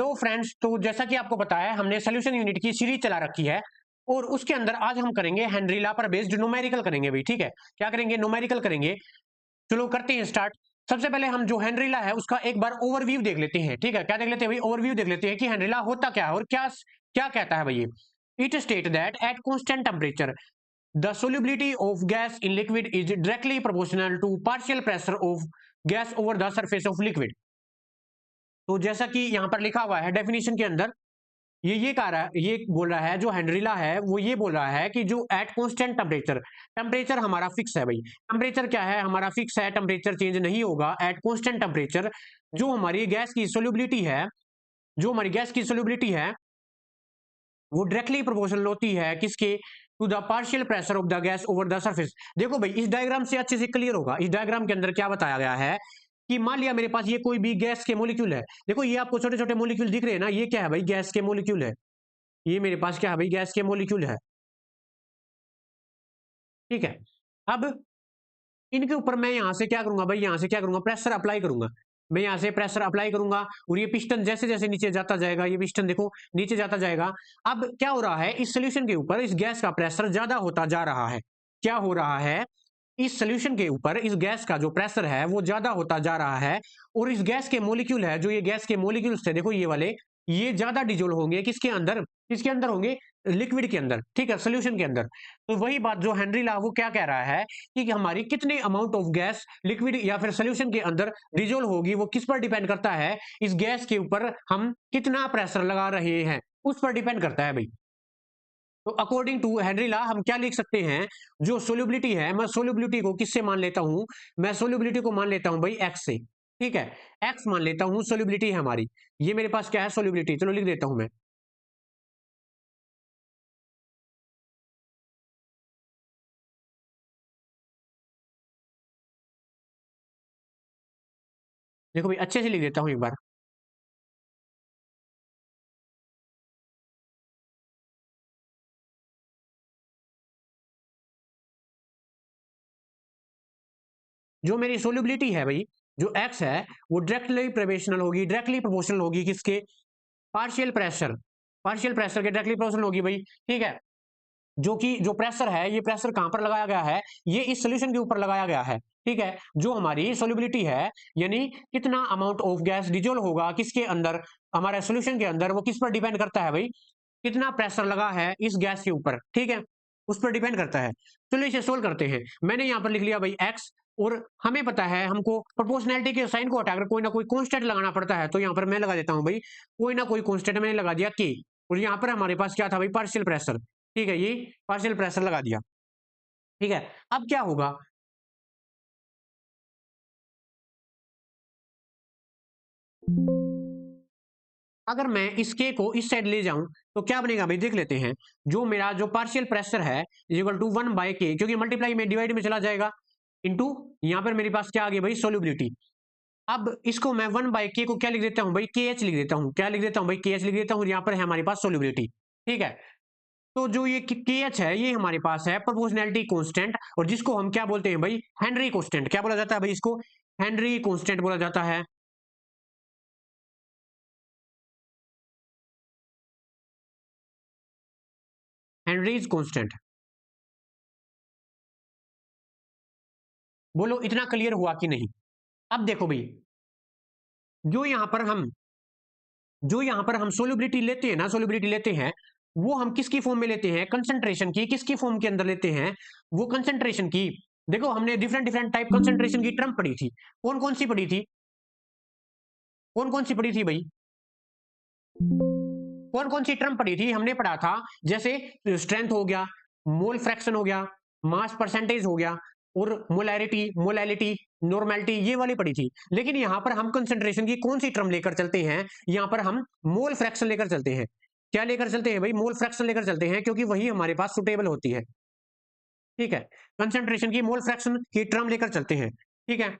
Hello friends, तो जैसा कि आपको पता है हमने सॉल्यूशन यूनिट की सीरीज चला रखी है और उसके अंदर आज हम करेंगे हेनरी लॉ पर बेस्ड न्यूमेरिकल करेंगे भाई। ठीक है, क्या करेंगे? न्यूमेरिकल करेंगे। चलो करते हैं स्टार्ट। सबसे पहले हम जो हेनरी लॉ है उसका एक बार ओवरव्यू देख लेते हैं। ठीक है, क्या देख लेते हैं भाई? ओवरव्यू देख लेते हैं कि हेनरी लॉ होता क्या है और क्या क्या कहता है भाई। It state that at constant temperature the solubility of gas in liquid is directly proportional to partial pressure of gas over the surface of liquid। तो जैसा कि यहां पर लिखा हुआ है डेफिनेशन के अंदर, ये कह रहा है, ये बोल रहा है जो हेनरी लॉ है वो ये बोल रहा है कि जो एट कांस्टेंट टेम्परेचर, टेम्परेचर हमारा फिक्स है भाई। टेम्परेचर क्या है? हमारा फिक्स है, टेम्परेचर चेंज नहीं होगा। एट कांस्टेंट टेम्परेचर जो हमारी गैस की सोल्युबिलिटी है, जो हमारी गैस की सोल्युबिलिटी है वो डायरेक्टली प्रोपोर्शनल होती है किसके? To the partial pressure of the gas over the surface. देखो भाई, इस डायग्राम से अच्छे से क्लियर होगा। इस डायग्राम के अंदर क्या बताया गया है कि मान लिया मेरे पास ये कोई भी गैस के मॉलिक्यूल है। देखो ये आपको छोटे छोटे मॉलिक्यूल दिख रहे हैं ना, ये क्या है भाई? गैस के मॉलिक्यूल है। ये मेरे पास क्या है भाई? गैस के मॉलिक्यूल है। ठीक है, अब इनके ऊपर मैं यहां से क्या करूंगा भाई? यहां से क्या करूंगा? प्रेशर अप्लाई करूंगा। मैं यहां से प्रेशर अप्लाई करूंगा और ये पिस्टन जैसे जैसे नीचे जाता जाएगा, ये पिस्टन देखो नीचे जाता जाएगा। अब क्या हो रहा है? इस सोल्यूशन के ऊपर इस गैस का प्रेशर ज्यादा होता जा रहा है। क्या हो रहा है? इस सोल्यूशन के ऊपर इस गैस का जो प्रेशर है वो ज्यादा होता जा रहा है और इस गैस के मॉलिक्यूल है, जो ये गैस के मॉलिक्यूल्स थे देखो ये वाले, ये ज्यादा डिजोल्व होंगे किसके अंदर? किसके अंदर होंगे? लिक्विड के अंदर। ठीक है, सोल्यूशन के अंदर। तो वही बात जो हेनरी लॉ वो क्या कह रहा है कि हमारी कितनी अमाउंट ऑफ गैस लिक्विड या फिर सोल्यूशन के अंदर डिजोल्व होगी, वो किस पर डिपेंड करता है? इस गैस के ऊपर हम कितना प्रेशर लगा रहे हैं उस पर डिपेंड करता है भाई। तो अकॉर्डिंग टू हेनरी लॉ हम क्या लिख सकते हैं? जो सोल्युबिलिटी है, मैं सोल्युबिलिटी को किससे मान लेता हूं? मैं सोल्युबिलिटी को मान लेता हूं भाई एक्स से। ठीक है, एक्स मान लेता हूं, सोल्युबिलिटी है हमारी। ये मेरे पास क्या है? सोल्युबिलिटी। चलो लिख देता हूं मैं। देखो भाई अच्छे से लिख देता हूं एक बार। जो मेरी सोल्युबिलिटी है भाई, जो एक्स है, वो डायरेक्टली प्रोपोर्शनल होगी, डायरेक्टली प्रोपोर्शनल होगी किसके? Partial pressure. पार्शियल प्रेशर के डायरेक्टली प्रोपोर्शनल होगी भाई। ठीक है, जो कि जो प्रेशर है, ये प्रेशर कहां पर लगाया गया है? ये इस सोल्यूशन के ऊपर लगाया गया है। ठीक है, जो हमारी सोल्युबिलिटी है, यानी कितना अमाउंट ऑफ गैस डिजोल्व होगा किसके अंदर? हमारे सोल्यूशन के अंदर, वो किस पर डिपेंड करता है भाई? कितना प्रेशर लगा है इस गैस के ऊपर। ठीक है, उस पर डिपेंड करता है। चलो इसे सोल्व करते हैं। मैंने यहां पर लिख लिया भाई एक्स, और हमें पता है हमको प्रोपोर्शनैलिटी के साइन को हटाकर कोई ना कोई कांस्टेंट लगाना पड़ता है। तो यहां पर मैं लगा देता हूं भाई कोई ना कोई कांस्टेंट, मैंने लगा दिया के। और यहां पर हमारे पास क्या था भाई? Partial pressure. ठीक है, ये पार्शियल प्रेशर लगा दिया। ठीक है, अब क्या होगा? अगर मैं इस के को इस साइड ले जाऊं तो क्या बनेगा भाई? देख लेते हैं। जो मेरा जो पार्शियल प्रेशर है इक्वल टू 1/k, क्योंकि मल्टीप्लाई में डिवाइड में चला जाएगा, इंटू यहां पर मेरे पास क्या आ गया भाई? सोल्युबिलिटी। अब इसको मैं 1/k को क्या लिख देता हूं भाई? के एच लिख देता हूं। क्या लिख देता हूं भाई? के एच लिख देता हूं। यहां पर है हमारे पास सोल्युबिलिटी। ठीक है, तो जो ये के एच है, ये हमारे पास है प्रोपोर्शनैलिटी कांस्टेंट, और जिसको हम क्या बोलते हैं भाई? Henry constant. क्या बोला जाता है भाई इसको? हेनरी कांस्टेंट बोला जाता है। Henrys constant. बोलो इतना क्लियर हुआ कि नहीं? अब देखो भाई, जो यहां पर हम जो यहां पर हम सोल्युबिलिटी लेते हैं ना, सोल्युबिलिटी लेते हैं, वो हम किसकी फॉर्म में लेते हैं? कंसंट्रेशन की। किसकी फॉर्म के अंदर लेते हैं? वो कंसंट्रेशन की। देखो हमने डिफरेंट डिफरेंट टाइप कंसंट्रेशन की टर्म पढ़ी थी। कौन कौन सी पढ़ी थी? कौन कौन सी पढ़ी थी भाई? कौन कौन सी टर्म पढ़ी थी? हमने पढ़ा था जैसे स्ट्रेंथ हो गया, मोल फ्रैक्शन हो गया, मास परसेंटेज हो गया, और मोलैरिटी, मोलैलिटी, नॉर्मेलिटी, ये वाली पढ़ी थी। लेकिन यहां पर हम कंसंट्रेशन की कौन सी टर्म लेकर चलते हैं? यहां पर हम मोल फ्रैक्शन लेकर चलते हैं। क्या लेकर चलते हैं भाई? मोल फ्रैक्शन लेकर चलते हैं, क्योंकि वही हमारे पास सुटेबल होती है। ठीक है, कंसंट्रेशन की मोल फ्रैक्शन की टर्म लेकर चलते हैं। ठीक है,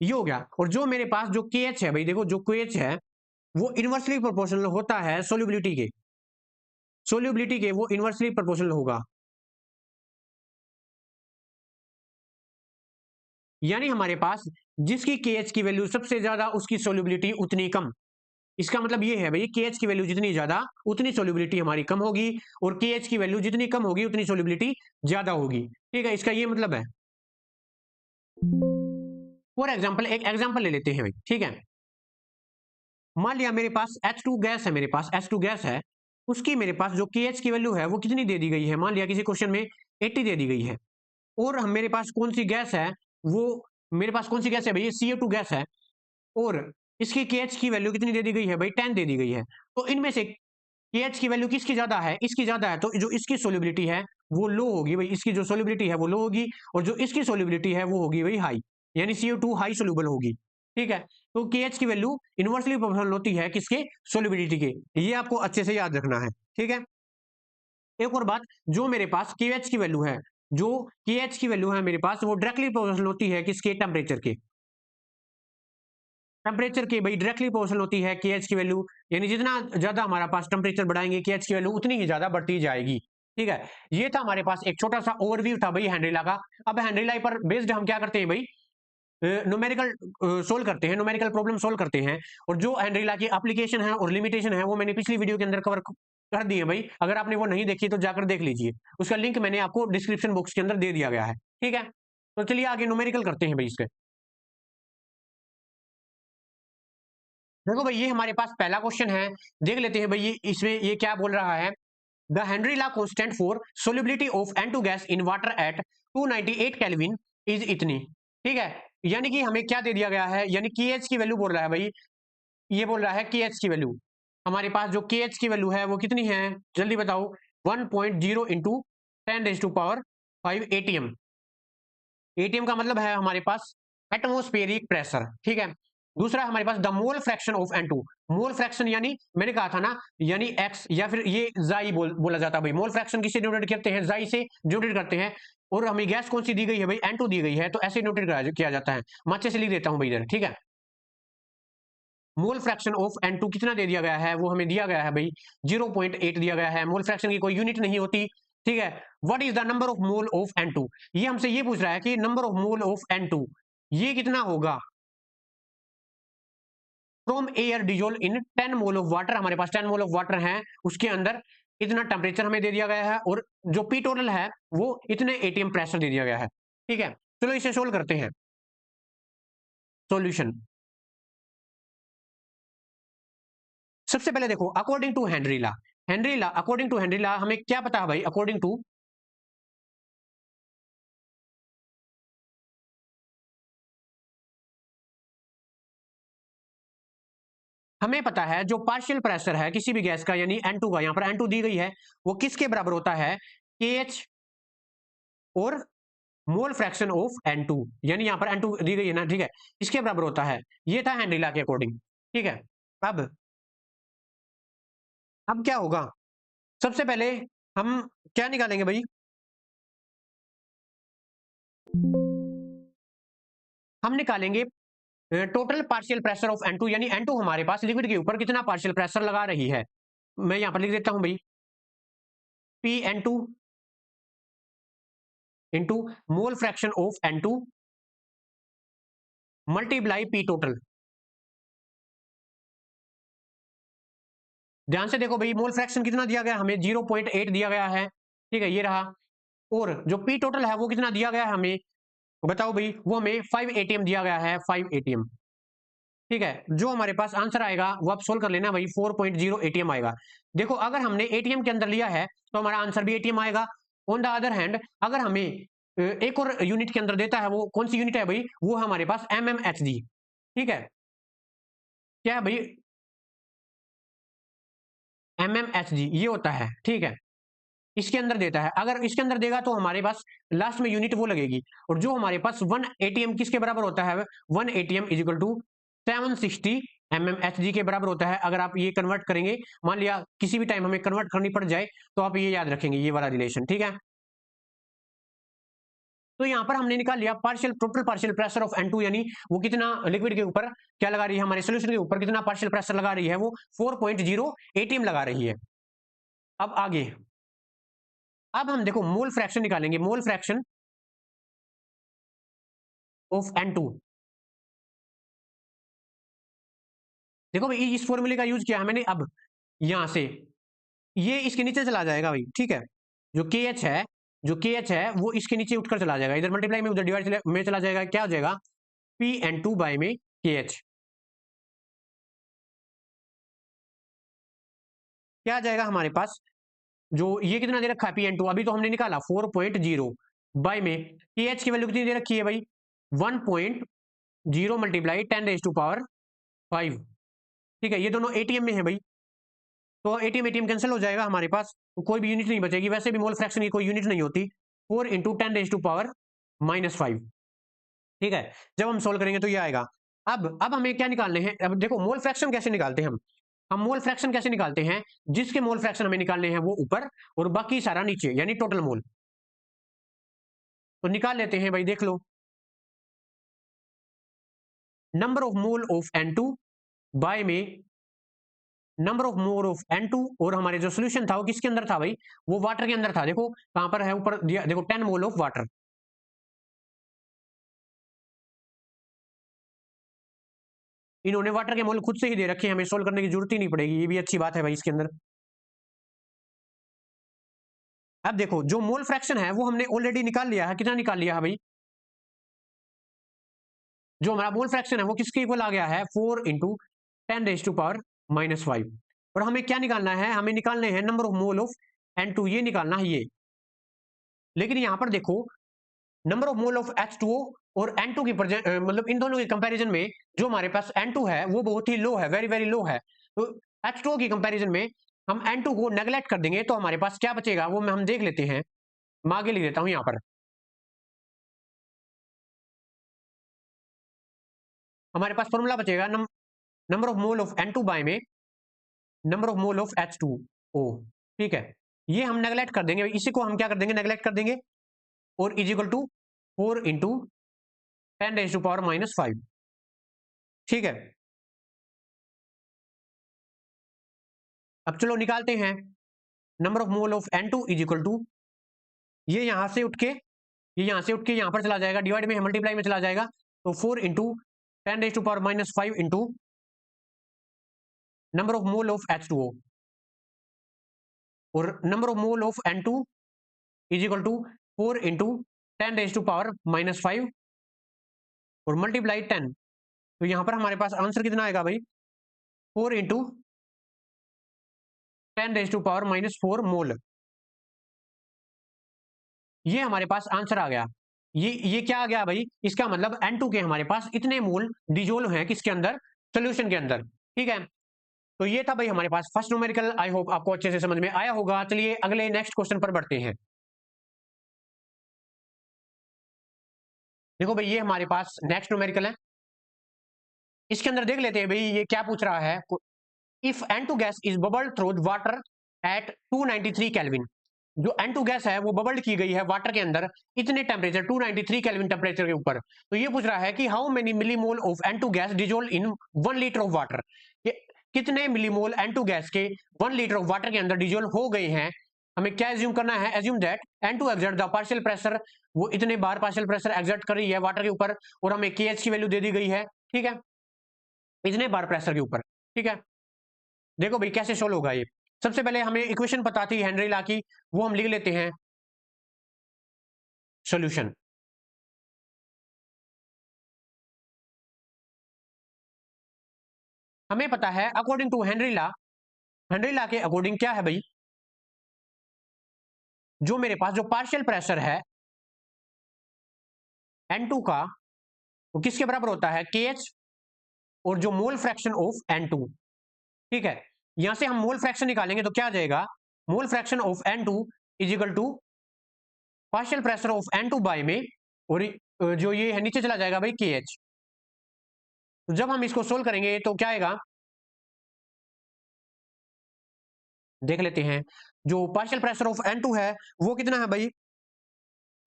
ये हो गया। और जो मेरे पास जो के एच है भाई, देखो जो के एच है वो इनवर्सली प्रोपोर्शनल होता है सोल्युबिलिटी के। सोल्युबिलिटी के वो इनवर्सली प्रोपोर्शनल होगा। यानी हमारे पास जिसकी केएच की वैल्यू सबसे ज्यादा, उसकी सोल्युबिलिटी उतनी कम। इसका मतलब ये है भाई KH की वैल्यू जितनी ज्यादा उतनी सोल्यूबिलिटी हमारी कम होगी, और KH की वैल्यू जितनी कम होगी उतनी सोल्यूबिलिटी ज्यादा होगी। ठीक है, इसका ये मतलब है। फॉर एग्जाम्पल एक एग्जाम्पल ले लेते हैं भाई, ठीक है। मान लिया मेरे पास H2 गैस है, मेरे पास H2 गैस है, उसकी मेरे पास जो KH की वैल्यू है वो कितनी दे दी गई है, मान लिया किसी क्वेश्चन में 80 दे दी गई है। और हम मेरे पास कौन सी गैस है, वो मेरे पास कौन सी गैस है भाई, ये CO2 गैस है, और इसकी KH की वैल्यू कितनी दे दी गई है भाई, 10 दे दी गई है। तो इनमें से KH की वैल्यू किसकी ज्यादा है, इसकी ज्यादा है, तो जो इसकी सोल्यूबिलिटी है वो लो होगी भाई, इसकी जो सोल्यूबिलिटी है वो लो होगी, और जो इसकी सोल्यूबिलिटी है वो होगी भाई हाई, यानी CO2 हाई सोल्यूबल होगी। ठीक है, तो KH की वैल्यू इनवर्सली प्रोपोर्शनल होती है किसके, सोल्यूबिलिटी के। ये आपको अच्छे से याद रखना है। ठीक है, एक और बात, जो मेरे पास KH की वैल्यू है, जो KH की वैल्यू है मेरे पास, वो डायरेक्टली प्रोपोर्शनल होती है किसके, टेम्परेचर के। टेम्परेचर की भाई डायरेक्टली प्रोपोर्शनल होती है KH की वैल्यू, यानी जितना ज्यादा हमारा पास टेम्परेचर बढ़ाएंगे KH की वैल्यू उतनी ही ज्यादा बढ़ती जाएगी। ठीक है, ये था हमारे पास एक छोटा सा ओवरव्यू था भाई हैंनरी लॉ का। अब हैंनरी लॉ पर बेस्ड हम क्या करते हैं भाई, न्यूमेरिकल सोल्व करते हैं, न्यूमेरिकल प्रॉब्लम सोल्व करते हैं। और जो हैंनरी लॉ की एप्लीकेशन है और लिमिटेशन है वो मैंने पिछली वीडियो के अंदर कवर कर दी है भाई, अगर आपने वो नहीं देखी तो जाकर देख लीजिए, उसका लिंक मैंने आपको डिस्क्रिप्शन बॉक्स के अंदर दे दिया गया है। ठीक है, तो चलिए आगे न्यूमेरिकल करते हैं भाई इसके। देखो भाई ये हमारे पास पहला क्वेश्चन है, देख लेते हैं भाई ये इसमें ये क्या बोल रहा है। The Henry law constant for solubility of N2 gas in water eight 298 kelvin is इतनी। ठीक है, यानी कि हमें क्या दे दिया गया है, यानी KH की वैल्यू बोल रहा है भाई, ये बोल रहा है KH की वैल्यू, हमारे पास जो KH की वैल्यू है वो कितनी है, जल्दी बताओ। 1.0 इंटू 10⁵ ATM। एटीएम का मतलब है हमारे पास एटमोस्फेरिक प्रेशर। ठीक है, दूसरा हमारे पास the mole fraction of N2। Mole fraction यानी मैंने कहा था ना, यानी एक्स या फिर ये जाई बोला जाता है भाई। मोल फ्रैक्शन किससे डिनोटेट करते हैं, जाई से डिनोटेट करते हैं। और हमें गैस कौन सी दी गई है भाई, N2 दी गई है, तो ऐसे डिनोटेट किया जाता है। मैं अच्छे से लिख देता हूं भाई इधर। ठीक है, मोल फ्रैक्शन ऑफ N2 कितना दे दिया गया है, वो हमें दिया गया है भाई 0.8 दिया गया है। मोल फ्रैक्शन की कोई यूनिट नहीं होती। ठीक है, what is the number of mole of N2, ये हमसे ये पूछ रहा है कि number of mole of N2 ये कितना होगा from air dissolve in 10 mole of water. हमारे पास 10 मोल ऑफ वाटर है, उसके अंदर इतना टेम्परेचर हमें दे दिया गया है, और जो पी टोटल है वो इतने एटीएम प्रेशर दे दिया गया है। ठीक है, चलो इसे सोल्व करते हैं। सॉल्यूशन, सबसे पहले देखो according to Henry law, Henry law according to Henry law हमें क्या पता है भाई, अकॉर्डिंग टू हमें पता है जो पार्शियल प्रेशर है किसी भी गैस का, यानी N2 का, यहाँ पर N2 दी गई है, वो किसके बराबर होता है, KH और मोल फ्रैक्शन ऑफ N2, यानी यहाँ पर N2 दी गई है ना। ठीक है, इसके बराबर होता है। ये था हेनरी लॉ के अकॉर्डिंग। ठीक है, अब अब क्या होगा, सबसे पहले हम क्या निकालेंगे भाई, हम निकालेंगे total partial pressure of N2, यानी N2 हमारे पास लिक्विड के ऊपर कितना पार्शियल प्रेशर लगा रही है। मैं यहाँ पर लिख देता हूं भाई, PN2 into mole fraction of N2 multiply P total. ध्यान से देखो भाई, मोल फ्रैक्शन कितना दिया गया हमें, 0.8 दिया गया है। ठीक है, ये रहा। और जो P टोटल है वो कितना दिया गया है हमें, बताओ भाई, वो हमें 5 ATM दिया गया है, 5 ATM। ठीक है, जो हमारे पास आंसर आएगा वो आप सोल्व कर लेना भाई, 4.0 ATM आएगा। देखो अगर हमने एटीएम के अंदर लिया है तो हमारा आंसर भी ATM आएगा। ऑन द अदर हैंड अगर हमें एक और यूनिट के अंदर देता है, वो कौन सी यूनिट है भाई, वो हमारे पास MMHG। ठीक है, क्या है भाई, MMHG ये होता है। ठीक है, इसके अंदर देता है, अगर इसके अंदर देगा तो हमारे पास लास्ट में यूनिट वो लगेगी। और जो हमारे पास 1 ATM किसके बराबर होता है, 1 ATM is equal to 760 MMHG के बराबर होता है। अगर आप ये कन्वर्ट करेंगे, मान लिया किसी भी टाइम हमें कन्वर्ट करनी पड़ जाए, तो आप ये याद रखेंगे ये वाला रिलेशन। ठीक है, तो यहाँ पर हमने निकाल लिया partial total partial pressure of N2, यानी वो कितना लिक्विड के ऊपर क्या लगा रही है, हमारे सोल्यूशन के ऊपर कितना पार्शियल प्रेशर लगा रही है, वो 4.0 ATM लगा रही है। अब आगे, अब हम देखो मोल फ्रैक्शन निकालेंगे, मोल फ्रैक्शन ऑफ N2। देखो भाई इस फॉर्मूले का यूज किया है मैंने। अब यहां से ये इसके नीचे चला जाएगा भाई, ठीक है। जो के एच है, जो के एच है वो इसके नीचे उठकर चला जाएगा, इधर मल्टीप्लाई में उधर डिवाइड में चला जाएगा। क्या हो जाएगा, पी एन टू बाई में के एच। क्या आ जाएगा हमारे पास, जो ये कितना दे रखा है पी एन टू, अभी तो हमने निकाला 4.0 बाई में के एच की वैल्यू कितनी दे रखी है भाई, 1.0 मल्टीप्लाई 10⁵5। ठीक है, ये दोनों एटीएम में है भाई, तो एटीएम एटीएम कैंसिल हो जाएगा हमारे पास, तो कोई भी यूनिट नहीं बचेगी। वैसे भी मोल फ्रैक्शन की कोई यूनिट नहीं होती। 4 × 10⁻⁻⁵। ठीक है, जब हम सोल्व करेंगे तो ये आएगा। अब हमें क्या निकालने हैं, अब देखो मोल फ्रैक्शन कैसे निकालते हैं हम मोल फ्रैक्शन कैसे निकालते हैं, जिसके मोल फ्रैक्शन हमें निकालने हैं वो ऊपर और बाकी सारा नीचे, यानी टोटल मोल। तो निकाल लेते हैं भाई, देख लो। Number of mole of N2 bye में number of mole of N2, और हमारे जो सोल्यूशन था वो किसके अंदर था भाई, वो वाटर के अंदर था। देखो कहां पर है, ऊपर दिया देखो 10 मोल ऑफ वाटर। इन्होंने वाटर के मोल खुद से ही दे रखे हैं, हमें सोल्व करने की जरूरत ही नहीं पड़ेगी, ये भी अच्छी बात है भाई इसके अंदर। अब देखो जो मोल फ्रैक्शन है वो हमने ऑलरेडी निकाल लिया है। कितना निकाल लिया है भाई, जो हमारा मोल फ्रैक्शन है वो किसके इक्वल आ गया है, 4 × 10⁻⁵। और हमें क्या निकालना है, हमें निकालने हैं number of mole of N2, ये निकालना है ये। लेकिन यहां पर देखो number of mole of H2O और N2 की मतलब इन दोनों के कंपैरिजन में जो हमारे पास N2 है वो बहुत ही लो है, वेरी वेरी लो है। तो H2O की कंपैरिजन में हम N2 को नेगलेक्ट कर देंगे, तो हमारे पास क्या बचेगा वो हम देख लेते हैं। मैं आगे लिख देता हूं यहां पर। हमारे पास फॉर्मूला बचेगा number of mole of N2 bye में number of mole of H2O। ठीक है, ये हम नेगलेक्ट कर देंगे, इसी को हम क्या कर देंगे, नेगलेक्ट कर देंगे। और इज इक्वल टू 4 × 10⁻⁵। ठीक है, अब चलो निकालते हैं। Number of mole of N2 is equal to, ये यहां से उठ के ये यहां से उठ के यहां पर चला जाएगा, डिवाइड में मल्टीप्लाई में चला जाएगा। तो 4 × 10⁻⁵ into number of mole of H2O, और number of mole of N2 is equal to 4 × 10⁻⁵ और मल्टीप्लाई 10। तो यहां पर हमारे पास आंसर कितना आएगा भाई, 4 × 10⁻⁴ मोल। ये हमारे पास आंसर आ गया। ये क्या आ गया भाई, इसका मतलब N2 के हमारे पास इतने मोल डिजोल्व हैं किसके अंदर, सोल्यूशन के अंदर। ठीक है, तो ये था भाई हमारे पास फर्स्ट न्यूमेरिकल। आई होप आपको अच्छे से समझ में आया होगा। चलिए अगले नेक्स्ट क्वेश्चन पर बढ़ते हैं। देखो भाई ये हमारे पास नेक्स्ट न्यूमेरिकल है, इसके अंदर देख लेते हैं भाई ये क्या पूछ रहा है। If N2 gas is bubbled through water at 293 kelvin, जो N2 गैस है वो बबल्ड की गई है वाटर के अंदर इतने टेम्परेचर 293 केल्विन टेम्परेचर के ऊपर। तो ये पूछ रहा है कि how many millimole of N2 gas dissolve in 1 litre of water, कितने मिलीमोल N2 गैस के 1 लीटर ऑफ वाटर के अंदर डिजोल्व हो गए हैं। हमें क्या एज्यूम करना है, assume that N2 exert the partial pressure, वो इतने बार पार्शियल प्रेशर एक्सर्ट कर रही है वाटर के ऊपर, और हमें KH की वैल्यू दे दी गई है। ठीक है, इतने बार प्रेशर के ऊपर। ठीक है, देखो भाई कैसे सोल्व होगा ये। सबसे पहले हमें इक्वेशन पता थी हेनरी लॉ की, वो हम लिख लेते हैं सॉल्यूशन। हमें पता है according to Henry law, Henry law के अकॉर्डिंग क्या है भाई, जो मेरे पास जो पार्शियल प्रेशर है N2 का वो किसके बराबर होता है, KH, और जो मोल फ्रैक्शन ऑफ N2। ठीक है, यहां से हम मोल फ्रैक्शन निकालेंगे तो क्या आ जाएगा, mole fraction of N2 is equal to partial pressure of N2 bye में, और जो ये है नीचे चला जाएगा भाई KH। तो जब हम इसको सोल्व करेंगे तो क्या आएगा, देख लेते हैं। जो पार्शियल प्रेशर ऑफ N2 है वो कितना है भाई,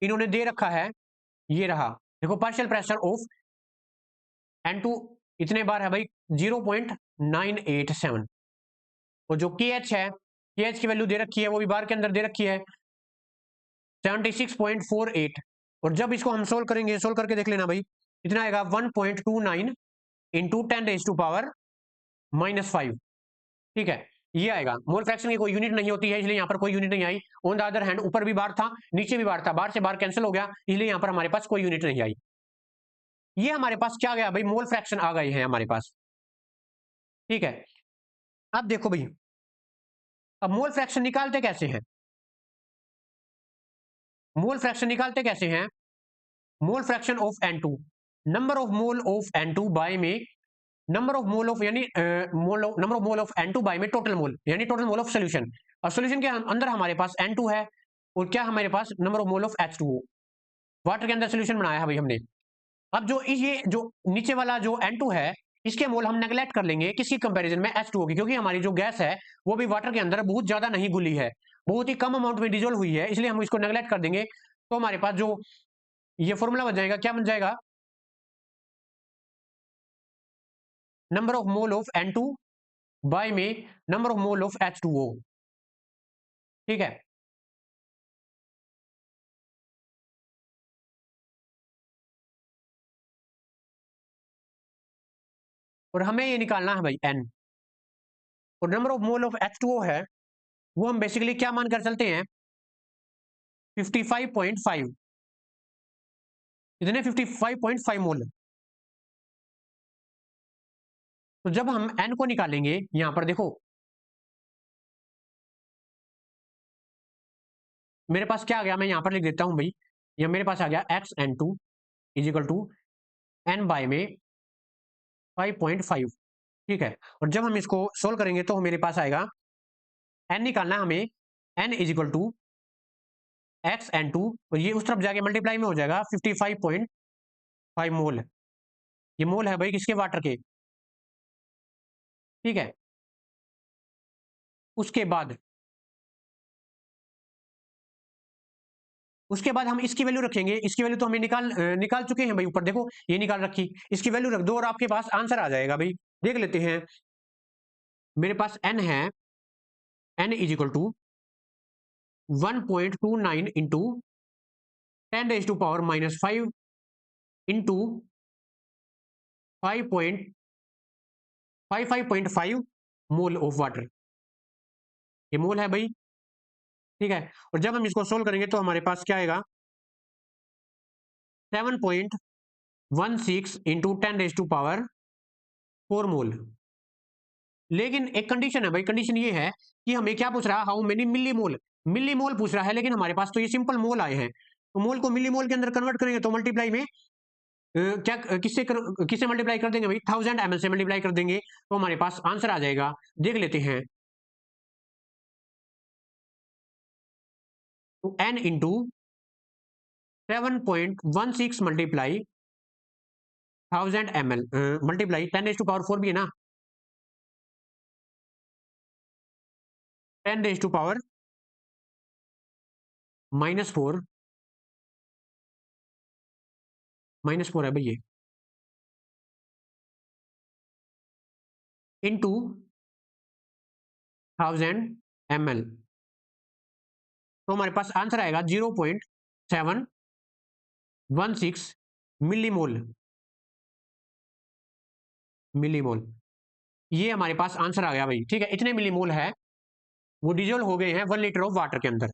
इन्होंने दे रखा है, ये रहा। देखो पार्शियल प्रेशर ऑफ N2 इतने बार है भाई 0.987, और जो KH है, KH की वैल्यू दे रखी है, वो भी बार के अंदर दे रखी है 76.48। और जब इसको हम सोल्व करेंगे, सोल्व करके देख लेना भाई, इतना आएगा 1.29 इंटू 10⁻⁴ -5, ठीक है, ये आएगा। मोल फ्रैक्शन की कोई यूनिट नहीं होती है, इसलिए यहाँ पर कोई यूनिट नहीं आई। ऑन द अदर हैंड ऊपर भी बार था, नीचे भी बार था, बार से बार कैंसिल हो गया, इसलिए यहाँ पर हमारे पास कोई यूनिट नहीं आई। ये हमारे पास क्या गया भाई, मोल फ्रैक्शन आ गए हैं हमारे पास, ठीक है। अब देखो भाई, अब मोल फ्रैक्शन निकालते कैसे हैं? मोल फ्रैक्शन निकालते कैसे हैं? Mole fraction of N2, number of mole of N2 bye में नंबर ऑफ मोल ऑफ, यानी number of mole of N2 bye में टोटल मोल, यानी टोटल मोल ऑफ सोल्यूशन। और सोल्यूशन के अंदर हमारे पास N2 है, और क्या हमारे पास number of mole of H2O, water के अंदर सोल्यूशन बनाया है भाई हमने। अब जो ये जो नीचे वाला जो N2 है, इसके मोल हम नेगलेक्ट कर लेंगे किसकी कंपैरिजन में, H2O की, क्योंकि हमारी जो गैस है वो भी वाटर के अंदर बहुत ज्यादा नहीं घुली है, बहुत ही कम अमाउंट में डिजोल्व हुई है, इसलिए हम इसको नेगलेक्ट कर देंगे। तो हमारे पास जो ये फॉर्मूला बन जाएगा, क्या बन जाएगा, number of mole of N2 bye में number of mole of H2O, ठीक है। और हमें ये निकालना है भाई N, और number of mole of H2O है, वो हम बेसिकली क्या मानकर चलते हैं, 55.5, इतने 55.5 मोल। तो जब हम N को निकालेंगे, यहां पर देखो मेरे पास क्या आ गया, मैं यहां पर लिख देता हूं भाई, ये मेरे पास आ गया XN2 is equal to N bye में 5.5, ठीक है। और जब हम इसको सोल्व करेंगे तो मेरे पास आएगा, N निकालना है हमें, N इजिकल टू XN2, और ये उस तरफ जाके मल्टीप्लाई में हो जाएगा 55.5 मोल। ये मोल है भाई किसके, वाटर के, ठीक है। उसके बाद हम इसकी वैल्यू रखेंगे, इसकी वैल्यू तो हमें निकाल चुके हैं भाई, ऊपर देखो ये निकाल रखी, इसकी वैल्यू रख दो और आपके पास आंसर आ जाएगा भाई। देख लेते हैं, मेरे पास N है, N is equal to 1.29 into 10⁻⁻5 into 5.55.5 mole of water, ये मोल है भाई, ठीक है। और जब हम इसको सोल्व करेंगे तो हमारे पास क्या आएगा, 7.16 इंटू 10⁻⁴ मोल। लेकिन एक कंडीशन है भाई, कंडीशन ये है कि हमें क्या पूछ रहा है, हाउ मेनी मिली मोल, मिली मोल पूछ रहा है, लेकिन हमारे पास तो ये सिंपल मोल आए हैं, तो मोल को मिली मोल के अंदर कन्वर्ट करेंगे तो मल्टीप्लाई में क्या किससे मल्टीप्लाई कर देंगे भाई, 1000 ml से मल्टीप्लाई कर देंगे, तो हमारे पास आंसर आ जाएगा। देख लेते हैं, तो N into 7.16 multiply 1000 ml multiply 10⁻⁴ भी है ना, 10⁻⁻⁴ -4 है भाई ये, इंटू 1000 ml, तो हमारे पास आंसर आएगा 0.716 मिलीमोल, मिलीमोल। ये हमारे पास आंसर आ गया भाई, ठीक है, इतने मिलीमोल है, वो डिजोल्व हो गए हैं 1 लीटर ऑफ वाटर के अंदर।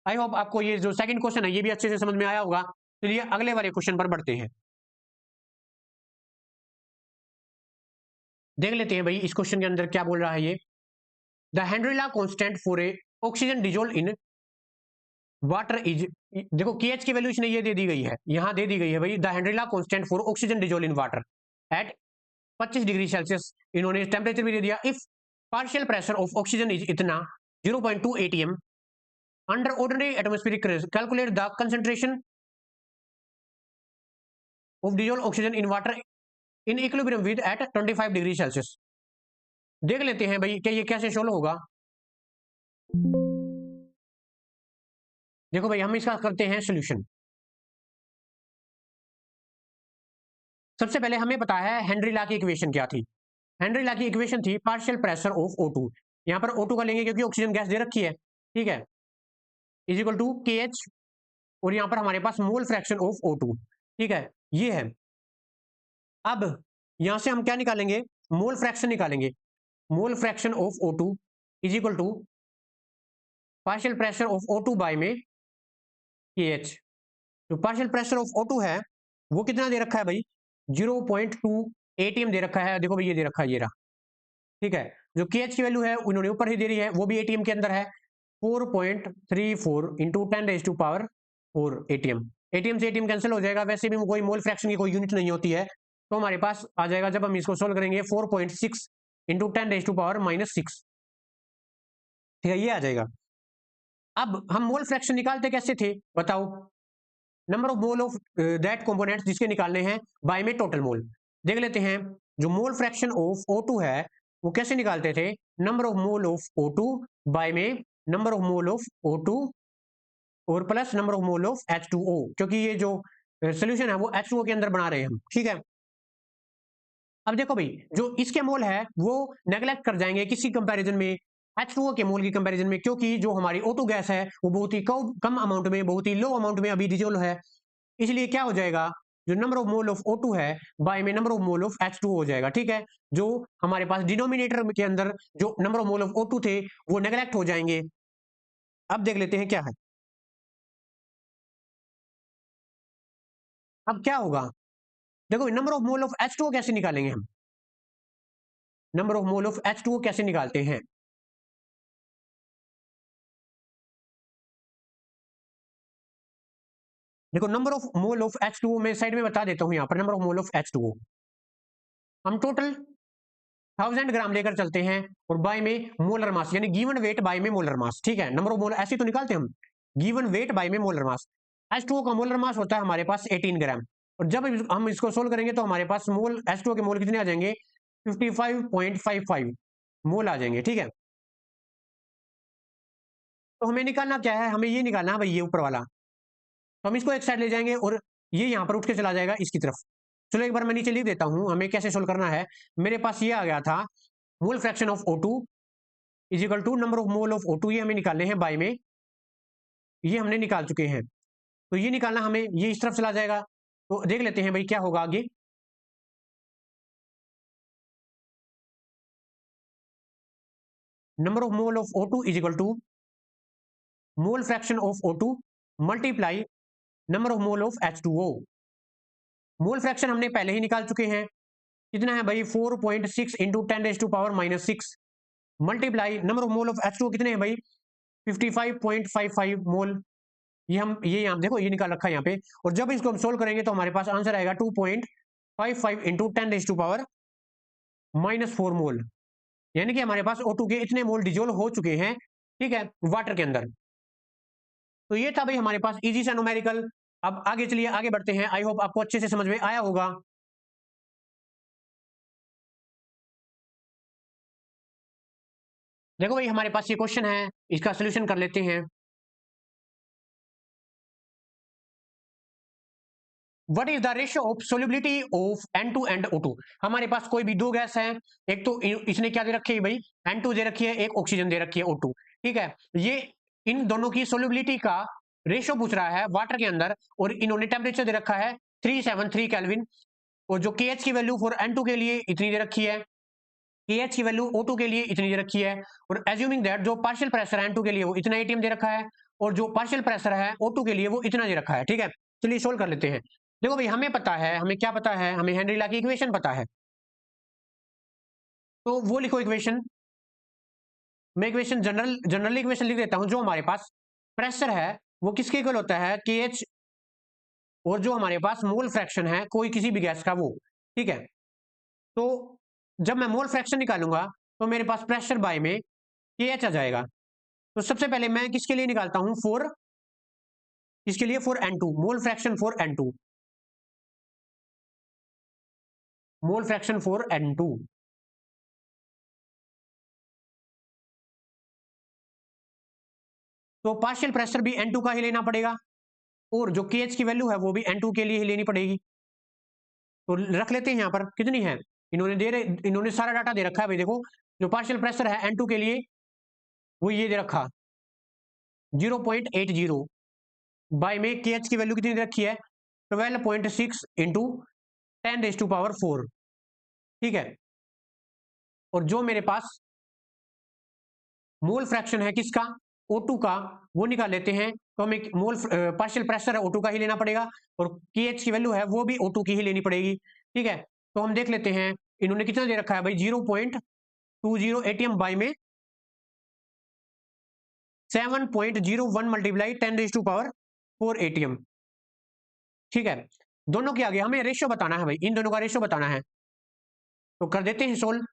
आई होप आपको ये जो सेकंड क्वेश्चन है ये भी अच्छे से समझ में आया होगा। चलिए अगले वाले क्वेश्चन पर बढ़ते हैं, देख लेते हैं भाई इस क्वेश्चन के अंदर क्या बोल रहा है ये। The Henry law constant for A oxygen dissolve in water is, देखो KH की वैल्यू इसने ये दे दी गई है, यहां दे दी गई है भाई, the Henry law constant for oxygen dissolve in water at 25 degree Celsius, इन्होंने टेम्परेचर भी दे दिया। If partial pressure of oxygen is इतना 0.2 atm under ordinary atmospheric calculate the concentration of dissolve oxygen in water in equilibrium with at 25 degree Celsius. देख लेते हैं भाई क्या ये कैसे सोल्व होगा। देखो भाई हम इसका करते हैं सॉल्यूशन। सबसे पहले हमें पता है हेनरी लॉ की इक्वेशन क्या थी, हेनरी लॉ की इक्वेशन थी पार्शियल प्रेशर ऑफ O2, यहां पर O2 का लेंगे क्योंकि ऑक्सीजन गैस दे रखी है, ठीक है, इज इक्वल टू KH, और यहां पर हमारे पास मोल फ्रैक्शन ऑफ O2, ठीक है, ये है। अब यहां से हम क्या निकालेंगे, मोल फ्रैक्शन निकालेंगे। Mole fraction of O2 is equal to partial pressure of O2 by में KH। जो पार्शियल प्रेशर ऑफ O2 है वो कितना दे रखा है भाई, 0.2 ATM दे रखा है। देखो भाई ये दे रखा है, ये रहा, ठीक है। जो KH की वैल्यू है उन्होंने ऊपर ही दे रही है, वो भी ATM के अंदर है, 4.34 इंटू 10⁴ ATM। ATM से ATM कैंसिल हो जाएगा, वैसे भी कोई मोल फ्रैक्शन की कोई यूनिट नहीं होती है, तो हमारे पास आ जाएगा जब हम इसको सोल्व करेंगे 4.6 इंटू 10⁻⁻⁻⁶, ठीक है, ये आ जाएगा। अब हम मोल फ्रैक्शन निकालते कैसे थे बताओ, number of mole of that component जिसके निकालने हैं बाय में टोटल मोल। देख लेते हैं, जो मोल फ्रैक्शन ऑफ O2 है वो कैसे निकालते थे, number of mole of O2 by में number of mole of O2 और plus number of mole of H2O, क्योंकि ये जो सोल्यूशन है वो H2O के अंदर बना रहे हैं हम, ठीक है। अब देखो भाई, जो इसके मोल है वो नेग्लेक्ट कर जाएंगे किसी कंपैरिजन में H2O के मोल की कंपैरिजन में, क्योंकि जो हमारी O2 गैस है वो बहुत ही कम अमाउंट में, बहुत ही लो अमाउंट में अभी डिजोल्व है, इसलिए क्या हो जाएगा, जो number of mole of O2 है बाय में number of mole of H2O हो जाएगा, ठीक है। जो हमारे पास डिनोमिनेटर के अंदर जो number of mole of O2 थे वो नेग्लेक्ट हो जाएंगे। अब देख लेते हैं क्या है, अब क्या होगा, देखो number of mole of H2O कैसे निकालेंगे हम, number of mole of H2O कैसे निकालते हैं, देखो number of mole of H2O मैं साइड में बता देता हूं, यहां पर number of mole of H2O हम टोटल 1000 ग्राम लेकर चलते हैं, और बाय में मोलर मास यानी गिवन वेट बाय में मोलर मास, ठीक है। नंबर ऑफ मोलर ऐसे तो निकालते हैं हम, गिवन वेट बाय में मोलर मास। H2O का मोलर मास होता है हमारे पास 18 ग्राम, और जब हम इसको सोल्व करेंगे तो हमारे पास मोल H2O के मोल कितने आ जाएंगे, 55.55 मोल आ जाएंगे, ठीक है। तो हमें निकालना क्या है, हमें ये निकालना है भाई, ये ऊपर वाला, तो हम इसको एक साइड ले जाएंगे और ये यहाँ पर उठ के चला जाएगा इसकी तरफ। चलो एक बार मैं नीचे लिख देता हूँ हमें कैसे सोल्व करना है। मेरे पास ये आ गया था, mole fraction of O2 is equal to number of mole of O2, ये हमें निकालने हैं बाय में, ये हमने निकाल चुके हैं, तो ये निकालना हमें, ये इस तरफ चला जाएगा। तो देख लेते हैं भाई क्या होगा आगे, number of mole of O2 is equal to mole fraction of O2 multiply number of mole of H2O। Mole fraction हमने पहले ही निकाल चुके हैं, कितना है भाई 4.6 into 10⁻⁻⁶ multiply number of mole of H2O कितने हैं भाई 55.55 मोल, ये यहाँ देखो ये निकाल रखा है यहाँ पे, और जब इसको हम सोल्व करेंगे तो हमारे पास आंसर आएगा 2.55 इंटू 10⁻⁻⁻⁴ मोल, यानी कि हमारे पास O2 के इतने मोल डिजोल्व हो चुके हैं, ठीक है, वाटर के अंदर। तो ये था भाई हमारे पास इजी सा न्यूमेरिकल। अब आगे चलिए, आगे बढ़ते हैं, आई होप आपको अच्छे से समझ में आया होगा। देखो भाई हमारे पास ये क्वेश्चन है, इसका सोल्यूशन कर लेते हैं। What is the ratio of solubility of N2 and O2। हमारे पास कोई भी दो गैस है, एक तो इसने क्या दे रखी है भाई, N2 दे रखी है, एक ऑक्सीजन दे रखी है O2, ठीक है। ये इन दोनों की सोल्युबिलिटी का रेशियो पूछ रहा है वाटर के अंदर, और इन्होंने टेम्परेचर दे रखा है 373 केल्विन, और जो KH की वैल्यू फॉर N2 के लिए इतनी दे रखी है, KH की वैल्यू O2 के लिए इतनी दे रखी है, और एज्यूमिंग दैट जो पार्शियल प्रेशर है N2 के लिए वो इतना ATM दे रखा है, और जो पार्शियल प्रेशर है O2 के लिए वो इतना दे रखा है, ठीक है। चलिए सोल्व कर लेते हैं। देखो भाई हमें पता है, हमें क्या पता है, हमें हेनरी लॉ की इक्वेशन पता है, तो वो लिखो इक्वेशन। मैं इक्वेशन जनरली इक्वेशन लिख देता हूं, जो हमारे पास प्रेशर है वो किसके इक्वल होता है, KH, और जो हमारे पास मोल फ्रैक्शन है कोई किसी भी गैस का वो, ठीक है। तो जब मैं मोल फ्रैक्शन निकालूंगा तो मेरे पास प्रेशर बाय में KH आ जाएगा। तो सबसे पहले मैं किसके लिए निकालता हूं, फोर, किसके लिए, for N2, mole fraction for N2, mole fraction for N2। तो पार्शियल प्रेशर भी N2 का ही लेना पड़ेगा, और जो KH की वैल्यू है वो भी N2 के लिए ही लेनी पड़ेगी। तो रख लेते हैं यहाँ पर कितनी है, इन्होंने सारा डाटा दे रखा है भाई, देखो जो पार्शियल प्रेशर है N2 के लिए वो ये दे रखा 0.80 बाय में KH की वैल्यू कितनी दे रखी है 12.6 इंटू 10⁻⁴, ठीक है। और जो मेरे पास मोल फ्रैक्शन है किसका, O2 का, वो निकाल लेते हैं। तो हमें मोल पार्शियल प्रेशर है O2 का ही लेना पड़ेगा, और KH की वैल्यू है वो भी O2 की ही लेनी पड़ेगी। ठीक है, तो हम देख लेते हैं इन्होंने कितना दे रखा है भाई, 0.20 ATM बाई में 7.01 मल्टीप्लाई 10⁻⁴ ATM। ठीक है, दोनों के आगे हमें रेशियो बताना है भाई, इन दोनों का रेशियो बताना है, तो कर देते हैं सोल्व।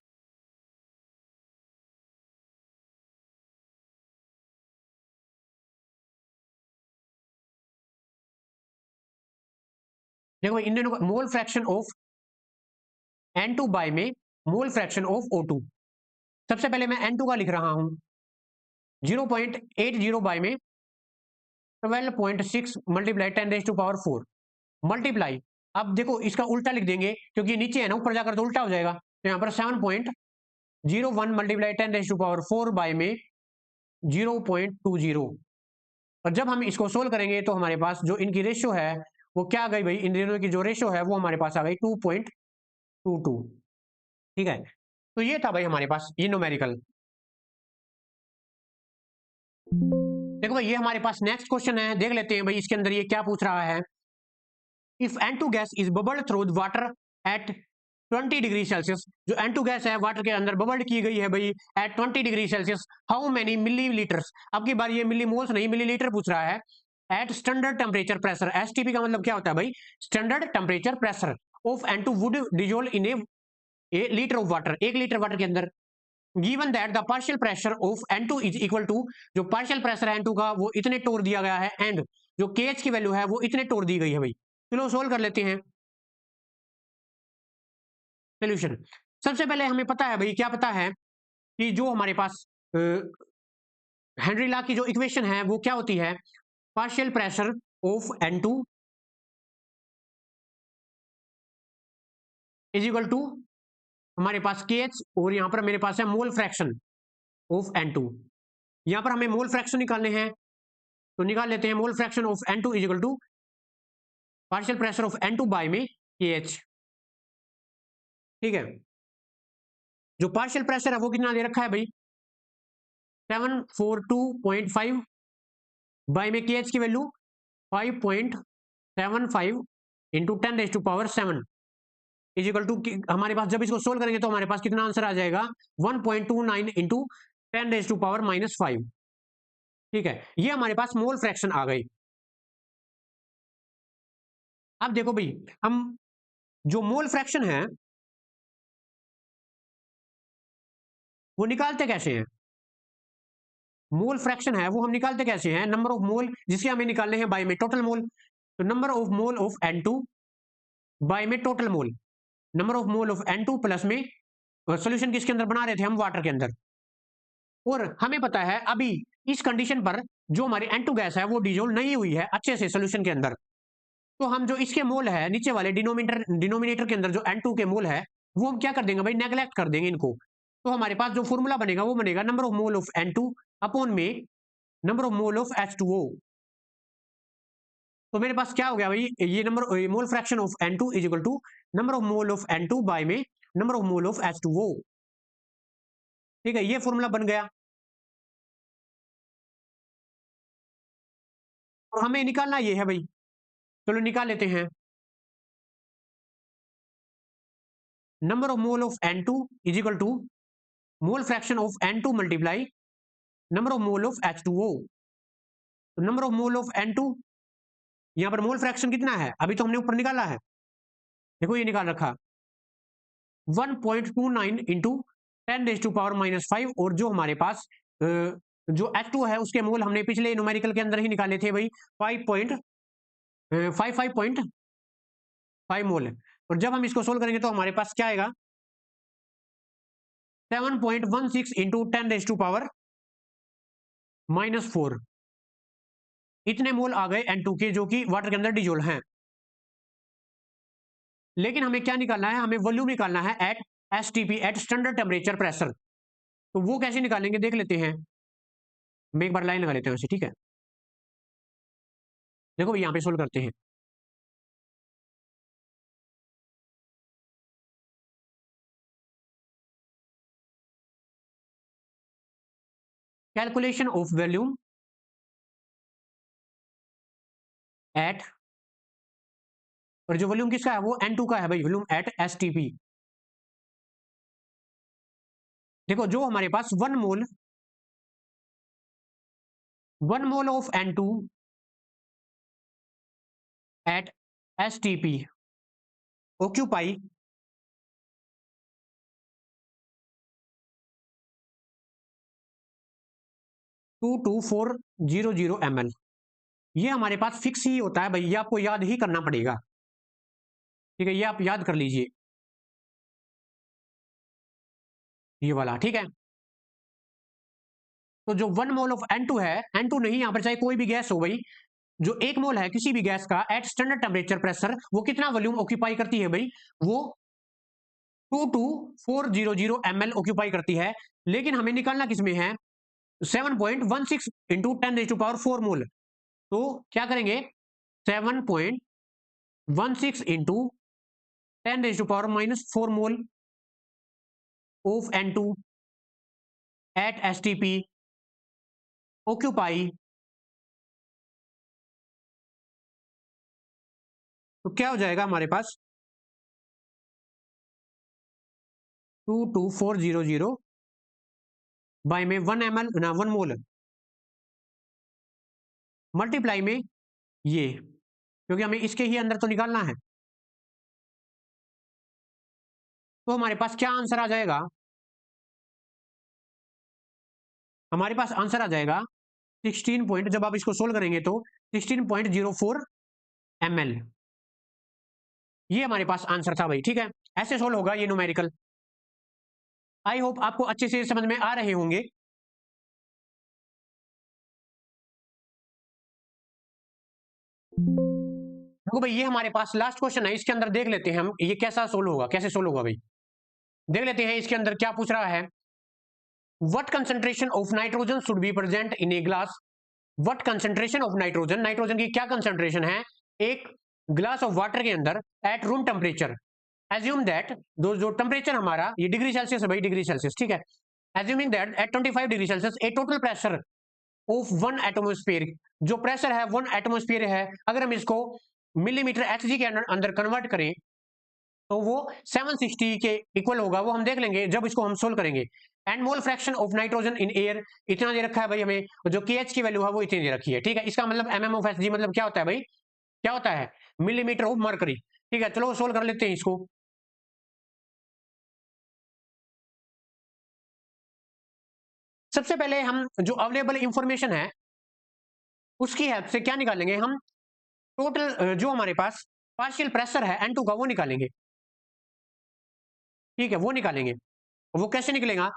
देखो भाई, इन दोनों का मोल फ्रैक्शन ऑफ N2 बाय में मोल फ्रैक्शन ऑफ O2। सबसे पहले मैं N2 का लिख रहा हूं 0.80 बाय में 12.6 मल्टीप्लाई 10⁻⁴ मल्टीप्लाई, अब देखो इसका उल्टा लिख देंगे क्योंकि नीचे है ना, ऊपर जाकर तो उल्टा हो जाएगा, तो यहाँ पर 7.01 मल्टीप्लाई 10⁻⁴ बाय में 0.20। और जब हम इसको सोल्व करेंगे तो हमारे पास जो इनकी रेशियो है वो क्या आ गई भाई, इन दोनों की जो रेशियो है वो हमारे पास आ गई 2.22। ठीक है, तो ये था भाई हमारे पास ये न्यूमेरिकल। देखो भाई ये हमारे पास नेक्स्ट क्वेश्चन है, देख लेते हैं भाई इसके अंदर ये क्या पूछ रहा है। If N2 gas is bubbled through water at 20 degree Celsius, जो N2 गैस है वाटर के अंदर बबल्ड की गई है भाई at 20 degree Celsius, how many millilitres, अब की बार ये मिलीमोल्स नहीं मिलीलीटर पूछ रहा है, at standard temperature pressure, STP का मतलब क्या होता है भाई, standard temperature pressure of N2 would dissolve in a litre of water, 1 litre water के अंदर, given that the partial pressure of N2 is equal to, जो पार्शियल प्रेशर है N2 का वो इतने तोड़ दिया गया है, एंड जो KH की वैल्यू है वो इतने तोड़ दी गई है भाई। चलो सोल्व कर लेते हैं सोल्यूशन। सबसे पहले हमें पता है भाई, क्या पता है कि जो हमारे पास हेनरी लॉ की जो इक्वेशन है वो क्या होती है, partial pressure of N2 is equal to हमारे पास KH, और यहां पर मेरे पास है मोल फ्रैक्शन ऑफ N2। यहां पर हमें मोल फ्रैक्शन निकालने हैं, तो निकाल लेते हैं mole fraction of N2 is equal to partial pressure of N2 bye में KH। ठीक है, जो पार्शियल प्रेशर है वो कितना दे रखा है भाई, 742.5 बाय में KH की value 5.75 into 10⁻⁷ is equal to, हमारे पास जब इसको सोल्व करेंगे तो हमारे पास कितना आंसर आ जाएगा, 1.29 इंटू 10⁻⁵। ठीक है, ये हमारे पास मोल फ्रैक्शन आ गई। अब देखो भाई, हम जो मोल फ्रैक्शन है वो निकालते कैसे हैं, मोल फ्रैक्शन है वो हम निकालते कैसे हैं, नंबर ऑफ मोल जिसके हमें निकालने हैं बाय में टोटल मोल, तो number of mole of N2 bye में total mole, number of mole of N2 plus में सॉल्यूशन किसके अंदर बना रहे थे हम, वाटर के अंदर। और हमें पता है अभी इस कंडीशन पर जो हमारी N2 गैस है वो डिजोल्व नहीं हुई है अच्छे से सोल्यूशन के अंदर, तो हम जो इसके मोल है नीचे वाले डिनोमिनेटर के अंदर जो N2 के मोल है वो हम क्या कर देंगे भाई, नेग्लेक्ट कर देंगे इनको। तो हमारे पास जो फॉर्मूला बनेगा वो बनेगा number of mole of N2 upon में number of mole of H2O। तो मेरे पास क्या हो गया भाई, ये number mole fraction of N2 is equal to number of mole of N2 bye में number of mole of H2O। ठीक है, ये फॉर्मूला बन गया, और हमें निकालना ये है भाई, चलो निकाल लेते हैं। Number of mole of N2 is equal to mole fraction of N2 multiply number of mole of H2O। तो number of mole of N2, यहां पर मोल फ्रैक्शन कितना है अभी तो हमने ऊपर निकाला है, देखो ये निकाल रखा 1.29 इंटू 10⁻⁻⁵, और जो हमारे पास जो H2 है उसके मोल हमने पिछले न्यूमेरिकल के अंदर ही निकाले थे भाई 5.55 मोल, और जब हम इसको सोल्व करेंगे तो हमारे पास क्या आएगा, 7.16 इंटू 10⁻⁻⁴, इतने मोल आ गए N2 के जो कि वाटर के अंदर डिजोल्व हैं। लेकिन हमें क्या निकालना है, हमें वॉल्यूम निकालना है at STP, at standard temperature pressure. तो वो कैसे निकालेंगे देख लेते हैं, हम एक बार लाइन लगा लेते हैं वैसे। ठीक है, देखो यहाँ पे सोल्व करते हैं। कैलकुलेशन ऑफ वॉल्यूम एट, और जो वॉल्यूम किसका है वो N2 का है भाई, वॉल्यूम एट STP। देखो जो हमारे पास 1 mole of N2 at STP occupy 22400 ml। ये हमारे पास फिक्स ही होता है भाई, ये आपको याद ही करना पड़ेगा, ठीक है, ये आप याद कर लीजिए, ये वाला, ठीक है। तो जो 1 मोल ऑफ N2 है, N2 नहीं, यहां पर चाहे कोई भी गैस हो भाई, जो 1 मोल है किसी भी गैस का एट स्टैंडर्ड टेम्परेचर प्रेशर, वो कितना वॉल्यूम ऑक्यूपाई करती है भाई, वो 22400 ऑक्यूपाई करती है। लेकिन हमें निकालना किसमें है, 7.16 इंटू 10⁻⁴ मोल। तो क्या करेंगे, 7.16 into 10⁻⁻⁴ mole of N2 at STP occupy, तो क्या हो जाएगा हमारे पास 22400 बाय में 1 ml ना 1 मोल मल्टीप्लाई में ये, क्योंकि हमें इसके ही अंदर तो निकालना है। तो हमारे पास क्या आंसर आ जाएगा, हमारे पास आंसर आ जाएगा 16 पॉइंट, जब आप इसको सोल्व करेंगे तो 16.04 ml। ये हमारे पास आंसर था भाई, ठीक है, ऐसे सोल्व होगा ये न्यूमेरिकल। आई होप आपको अच्छे से समझ में आ रहे होंगे। देखो भाई ये हमारे पास लास्ट क्वेश्चन है, इसके अंदर देख लेते हैं हम ये कैसा सोल्व होगा, कैसे सोल्व होगा भाई, देख लेते हैं इसके अंदर क्या पूछ रहा है। What concentration of nitrogen should be present in a glass, what concentration of nitrogen, nitrogen की क्या कंसंट्रेशन है एक ग्लास ऑफ वाटर के अंदर at room temperature. Assume that, जो टेम्परेचर हमारा ये डिग्री सेल्सियस है भाई, डिग्री सेल्सियस, ठीक है। Assuming that at 25 degree Celsius A total pressure of 1 atmosphere, जो प्रेशर है 1 एटमोस्फेयर है, अगर हम इसको मिलीमीटर HG के अंदर कन्वर्ट करें तो वो 760 के इक्वल होगा, वो हम देख लेंगे जब इसको हम सोल्व करेंगे। And mole fraction of nitrogen in air इतना दे रखा है भाई हमें, जो KH की वैल्यू है वो इतनी दे रखी है, ठीक है। इसका मतलब MM(Hg) मतलब क्या होता है भाई, क्या होता है, मिलीमीटर ऑफ मरकरी, ठीक है। चलो सोल्व कर लेते हैं इसको। सबसे पहले हम जो अवेलेबल इंफॉर्मेशन है उसकी हेल्प से क्या निकालेंगे हम, टोटल जो हमारे पास पार्शियल प्रेशर है N2 का वो निकालेंगे, ठीक है, वो निकालेंगे। वो कैसे निकलेगा,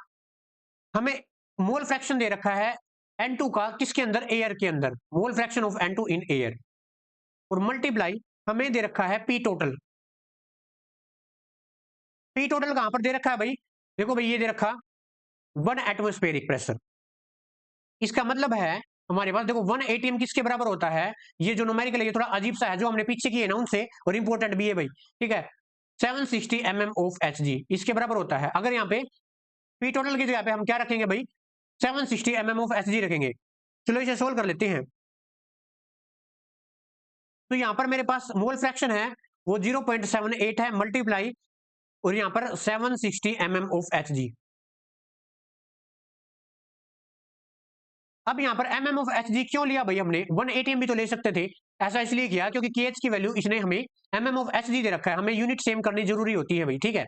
हमें मोल फ्रैक्शन दे रखा है N2 का किसके अंदर, एयर के अंदर, मोल fraction of N2 in air, और मल्टीप्लाई हमें दे रखा है पी टोटल। पी टोटल कहां पर दे रखा है भाई, देखो भाई ये दे रखा 1 एटमोस्फेरिक प्रेशर। इसका मतलब है हमारे पास देखो 1 ATM किसके बराबर होता है, ये जो न्यूमेरिकल है ये थोड़ा अजीब सा है जो हमने पीछे किए ना उनसे, और इंपॉर्टेंट भी है भाई, ठीक है। 760 mm ऑफ Hg इसके बराबर होता है। अगर यहाँ पे पी टोटल की जगह पे हम क्या रखेंगे भाई, 760 mm ऑफ Hg रखेंगे। चलो इसे सोल्व कर लेते हैं। तो यहाँ पर मेरे पास मोल फ्रैक्शन है वो 0.78 है, मल्टीप्लाई और यहाँ पर 760 mm ऑफ Hg। अब यहाँ पर mm ऑफ Hg क्यों लिया भाई हमने, 1 ATM भी तो ले सकते थे। ऐसा इसलिए किया क्योंकि KH की वैल्यू इसने हमें mm ऑफ Hg दे रखा है, हमें यूनिट सेम करनी जरूरी होती है भाई, ठीक है।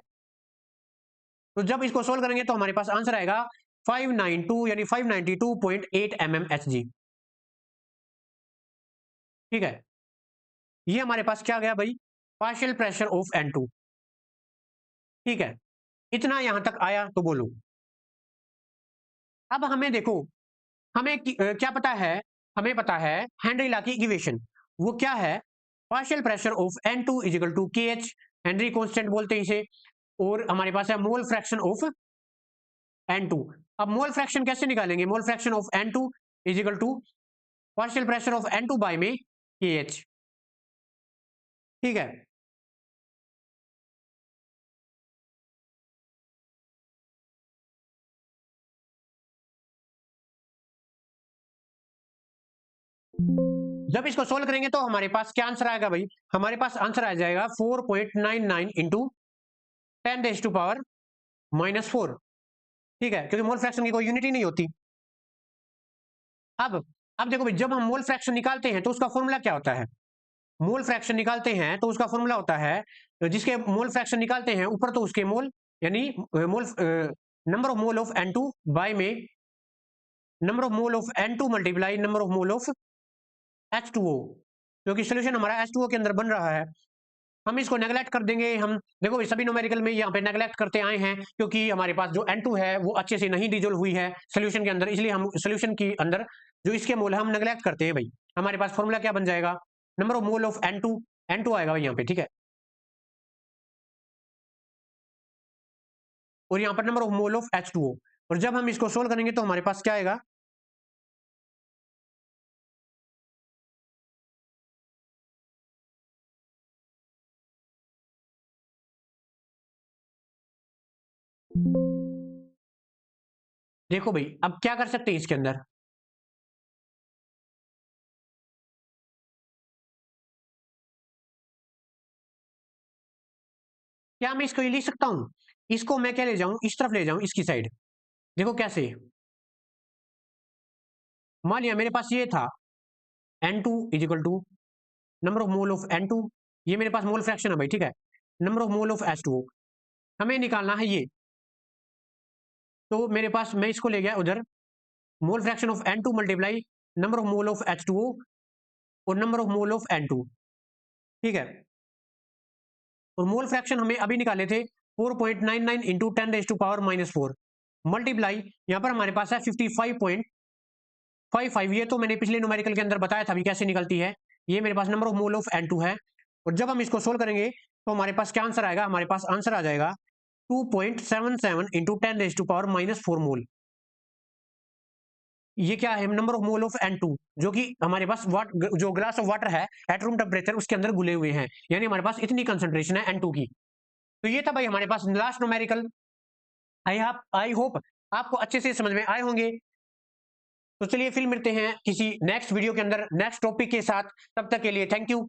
तो जब इसको सोल्व करेंगे तो हमारे पास आंसर आएगा 592 यानी 592.8 mm Hg, ठीक है। ये हमारे पास क्या गया भाई, पार्शियल प्रेशर ऑफ N2, ठीक है। इतना यहां तक आया तो बोलो। अब हमें देखो, हमें क्या पता है, हमें पता है हेनरी लॉ की इक्वेशन, वो क्या है, partial pressure of N2 is equal to KH, Henry constant बोलते हैं इसे, और हमारे पास है मोल फ्रैक्शन ऑफ N2। अब मोल फ्रैक्शन कैसे निकालेंगे, mole fraction of N2 is equal to partial pressure of N2 bye में KH, ठीक है। जब इसको सोल्व करेंगे तो हमारे पास क्या आंसर आएगा भाई, हमारे पास आंसर आ जाएगा 4.99 इंटू 10⁻⁻⁴, ठीक है, क्योंकि मोल फ्रैक्शन की कोई यूनिट ही नहीं होती। अब अब देखो भाई, जब हम मोल फ्रैक्शन निकालते हैं तो उसका फॉर्मूला क्या होता है, मोल फ्रैक्शन निकालते हैं तो उसका फॉर्मूला होता है, जिसके मोल फ्रैक्शन निकालते हैं ऊपर तो उसके मोल, यानी mole number of mole of N2 bye में number of mole of N2 multiply number of mole of H2O, क्योंकि सोल्यूशन हमारा H2O के अंदर बन रहा है। हम इसको नेगलेक्ट कर देंगे, हम देखो भाई सभी न्यूमेरिकल में यहाँ पे नेगलेक्ट करते आए हैं, क्योंकि हमारे पास जो N2 है वो अच्छे से नहीं डिजोल्व हुई है सोल्यूशन के अंदर, इसलिए हम सोल्यूशन के अंदर जो इसके मोल है हम नेगलेक्ट करते हैं भाई। हमारे पास फॉर्मूला क्या बन जाएगा, number of mole of N2 आएगा भाई यहाँ पे, ठीक है, और यहाँ पर number of mole of H2O, और जब हम इसको सोल्व करेंगे तो हमारे पास क्या आएगा, देखो भाई अब क्या कर सकते हैं इसके अंदर, क्या मैं इसको ये लिख सकता हूं, इसको मैं क्या ले जाऊं, इस तरफ ले जाऊं, इसकी साइड, देखो कैसे, मान लिया मेरे पास ये था N2 is equal to number of mole of N2, ये मेरे पास मोल फ्रैक्शन है भाई, ठीक है, number of mole of H2O हमें निकालना है ये, तो मेरे पास मैं इसको ले गया उधर, मोल fraction of N2 multiply number of mole of H2O और number of mole of N2, ठीक है, और मोल फ्रैक्शन हमें अभी निकाले थे 4.99 इंटू 10⁻⁻⁴ मल्टीप्लाई यहाँ पर हमारे पास है 55.55, ये तो मैंने पिछले न्यूमेरिकल के अंदर बताया था अभी कैसे निकलती है, ये मेरे पास number of mole of N2 है, और जब हम इसको सोल्व करेंगे तो हमारे पास क्या आंसर आएगा, हमारे पास आंसर आ जाएगा 2.77 इंटू 10⁻⁻⁴ मोल। ये क्या है, number of mole of N2, जो कि हमारे पास जो ग्लास ऑफ वाटर है एट रूम टेम्परेचर उसके अंदर घुले हुए हैं, यानी हमारे पास इतनी कंसंट्रेशन है N2 की। तो ये था भाई हमारे पास लास्ट न्यूमेरिकल। आई होप आपको अच्छे से समझ में आए होंगे। तो चलिए फिर मिलते हैं किसी नेक्स्ट वीडियो के अंदर नेक्स्ट टॉपिक के साथ, तब तक के लिए थैंक यू।